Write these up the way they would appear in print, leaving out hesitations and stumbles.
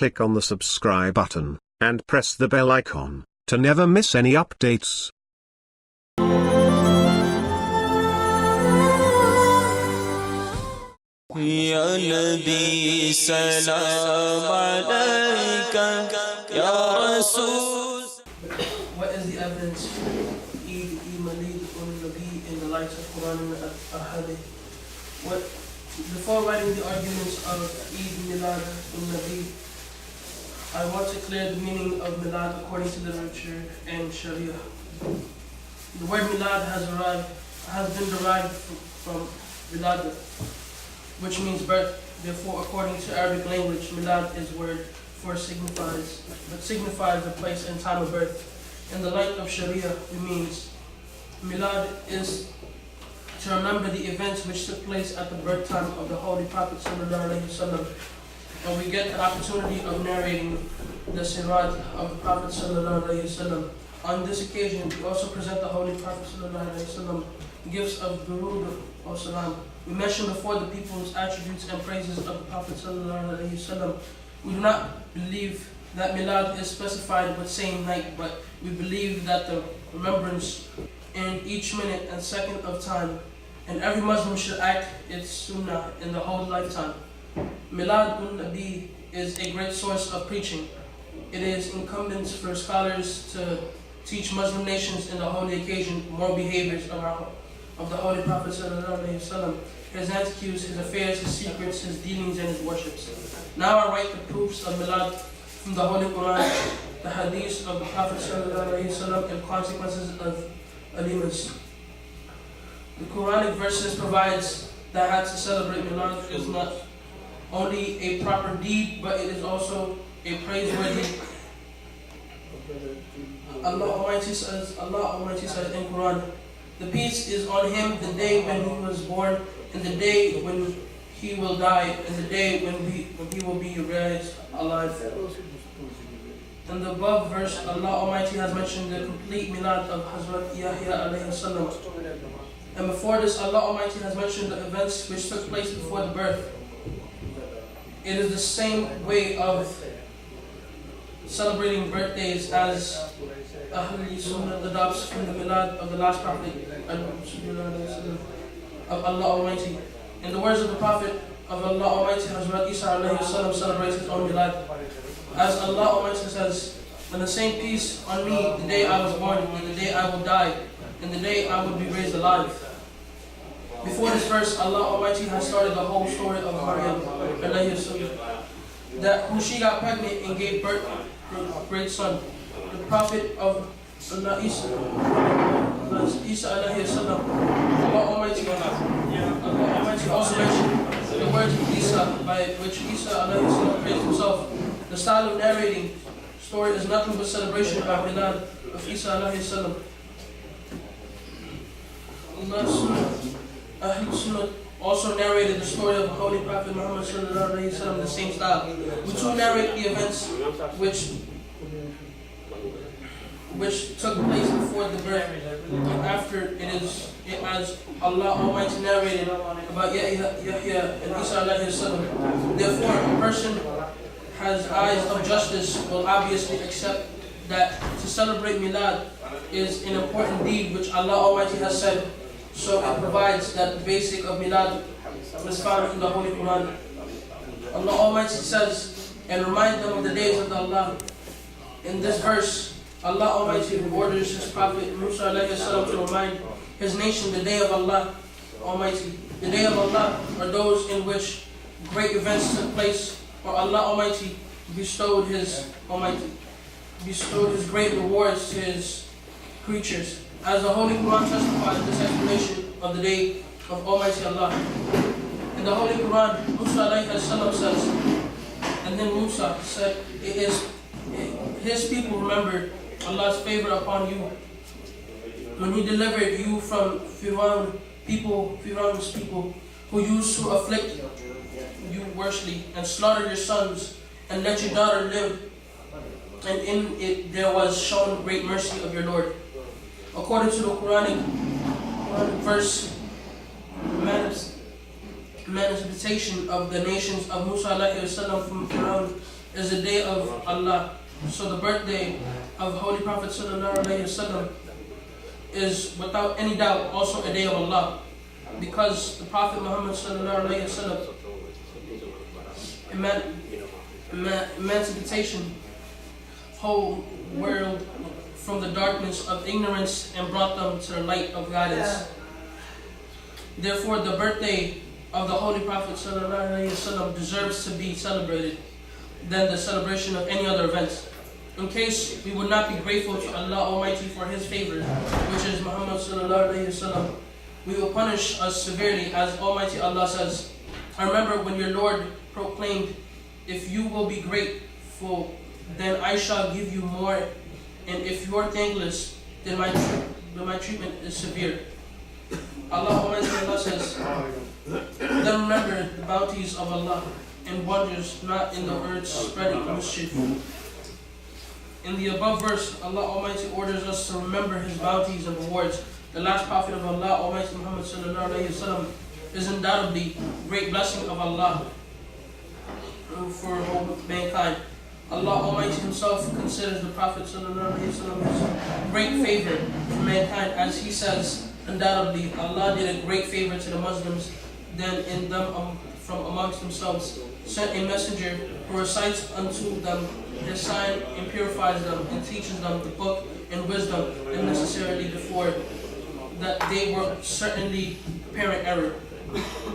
click on the subscribe button, and press the bell icon, to never miss any updates. Ya Nabi salam alayka Ya Rasul. What is the evidence for Eid Malid Nabi in the lights of Quran and Ahadith? Before writing the arguments of Eid Milad Nabi, I want to clear the meaning of Milad according to literature and Sharia. The word Milad has been derived from Milad, which means birth. Therefore, according to Arabic language, Milad is word for signifies a place and time of birth. In the light of Sharia, it means Milad is to remember the events which took place at the birth time of the Holy Prophet ﷺ. And we get the opportunity of narrating the Sirat of the Prophet ﷺ. On this occasion, we also present the Holy Prophet ﷺ gifts of Durud or Salam. We mentioned before the people's attributes and praises of the Prophet ﷺ. We do not believe that Milad is specified with same night, but we believe that the remembrance in each minute and second of time, and every Muslim should act its sunnah in the whole lifetime. Milad Nabi is a great source of preaching. It is incumbent for scholars to teach Muslim nations in the holy occasion moral behaviors of the Holy Prophet ﷺ, his attitudes, his affairs, his secrets, his dealings, and his worships. Now I write the proofs of Milad from the Holy Quran, the Hadiths of the Prophet ﷺ, and consequences of alimas. The Quranic verses provides that to celebrate Milad is not only a proper deed, but it is also a praiseworthy. Allah Almighty says in Quran, the peace is on him the day when he was born, and the day when he will die, and the day when he will be raised alive. In the above verse, Allah Almighty has mentioned the complete milad of Hazrat Yahya alayhi salam. And before this, Allah Almighty has mentioned the events which took place before the birth. It is the same way of celebrating birthdays as Ahlul Sunnah adopts from the milad of the last Prophet of Allah Almighty. In the words of the Prophet of Allah Almighty, Hazrat Isa alayhi salam celebrates his own milad. As Allah Almighty says, "And the same peace on me the day I was born, and the day I will die, and the day I will be raised alive." Before this verse, Allah Almighty has started the whole story of Maryam alayhi salam, that who she got pregnant and gave birth to a great son. The Prophet of Allah Isa alayhi salam, Allah Almighty also mentioned the words of Isa, by which Isa alayhi salam praised himself. The style of narrating story is nothing but celebration of Milad of Isa alayhi salam. Ahlul Sunnah also narrated the story of the Holy Prophet Muhammad sallallahu alayhi wasallam in the same style. We too narrate the events which took place before the birth and after it as Allah Almighty narrated about Yahya and Isa alayhi salam. Therefore, a person has eyes of justice will obviously accept that to celebrate Milad is an important deed which Allah Almighty has said. So it provides that the basic of Milad is found in the Holy Quran. Allah Almighty says, "And remind them of the days of Allah." In this verse, Allah Almighty orders His Prophet Musa alayhi salam to remind his nation the day of Allah Almighty. The day of Allah are those in which great events took place, or Allah Almighty bestowed His great rewards to His creatures. As the Holy Quran testifies this explanation of the day of Almighty Allah. In the Holy Quran, Musa alayhi salam says, and then Musa said, "It is His people remembered Allah's favor upon you when He delivered you from Fir'aun's people who used to afflict you worstly and slaughtered your sons and let your daughter live, and in it there was shown great mercy of your Lord." According to the Quranic verse, manifestation of the nations of Musa alayhi salam from Fir'aun is the day of Allah. So the birthday of Holy Prophet ﷺ is without any doubt also a day of Allah, because the Prophet Muhammad ﷺ emancipation whole world from the darkness of ignorance and brought them to the light of guidance. Therefore, the birthday of the Holy Prophet ﷺ deserves to be celebrated than the celebration of any other events. In case we would not be grateful to Allah Almighty for His favor, which is Muhammad ﷺ, we will punish us severely, as Almighty Allah says. I remember when your Lord proclaimed, "If you will be grateful, then I shall give you more, and if you are thankless, then my treatment is severe." Allah Almighty Allah says, "Then remember the bounties of Allah and wonders not in the earth spreading mischief." In the above verse, Allah Almighty orders us to remember His bounties and rewards. The last Prophet of Allah, Almighty Muhammad ﷺ, is undoubtedly great blessing of Allah for whole mankind. Allah Almighty Himself considers the Prophet ﷺ His great favor for mankind, as He says, undoubtedly Allah did a great favor to the Muslims, then in them from amongst themselves sent a messenger who recites unto them His sign and purifies them and teaches them the book and wisdom and necessarily before that they were certainly apparent error.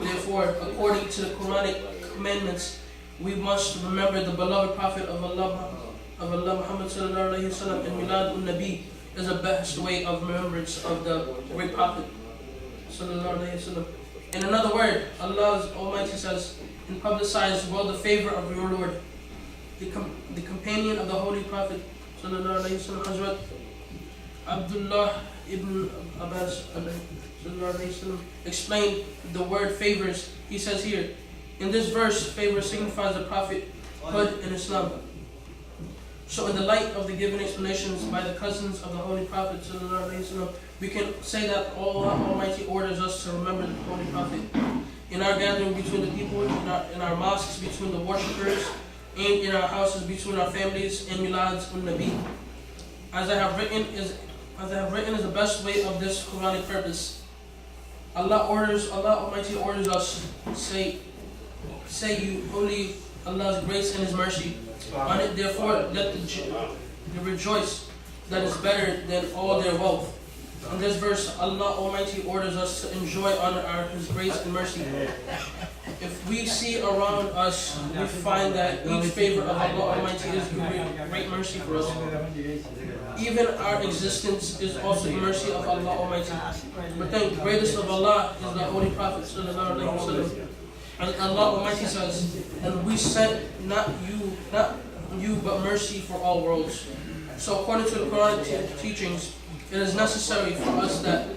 Therefore, according to the Quranic commandments, we must remember the beloved Prophet of Allah Muhammad ﷺ, and Milad ul-Nabi is the best way of remembrance of the great Prophet ﷺ. In another word, Allah Almighty says, "And publicize well the favor of your Lord." The companion of the Holy Prophet ﷺ, Hazrat Abdullah ibn Abbas ﷺ, explained the word favors. He says here, in this verse, favor signifies the prophethood in Islam. So in the light of the given explanations by the cousins of the Holy Prophet ﷺ, we can say that Allah Almighty orders us to remember the Holy Prophet in our gathering between the people, in our mosques between the worshippers, and in our houses between our families, and Milads ul-Nabi. As I have written is the best way of this Quranic purpose. Allah Almighty orders us, say you only Allah's grace and His mercy. On it therefore let the rejoice that is better than all their wealth. In this verse, Allah Almighty orders us to enjoy on His grace and mercy. If we see around us, we find that each favor of Allah Almighty is great mercy for us. Even our existence is also a mercy of Allah Almighty. But then the greatest of Allah is the Holy Prophet ﷺ. And Allah Almighty says, "And we sent not you but mercy for all worlds." So according to the Quranic teachings, it is necessary for us that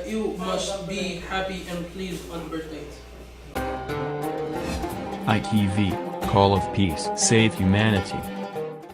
you must be happy and pleased on birthday. ITV, Call of Peace, Save Humanity.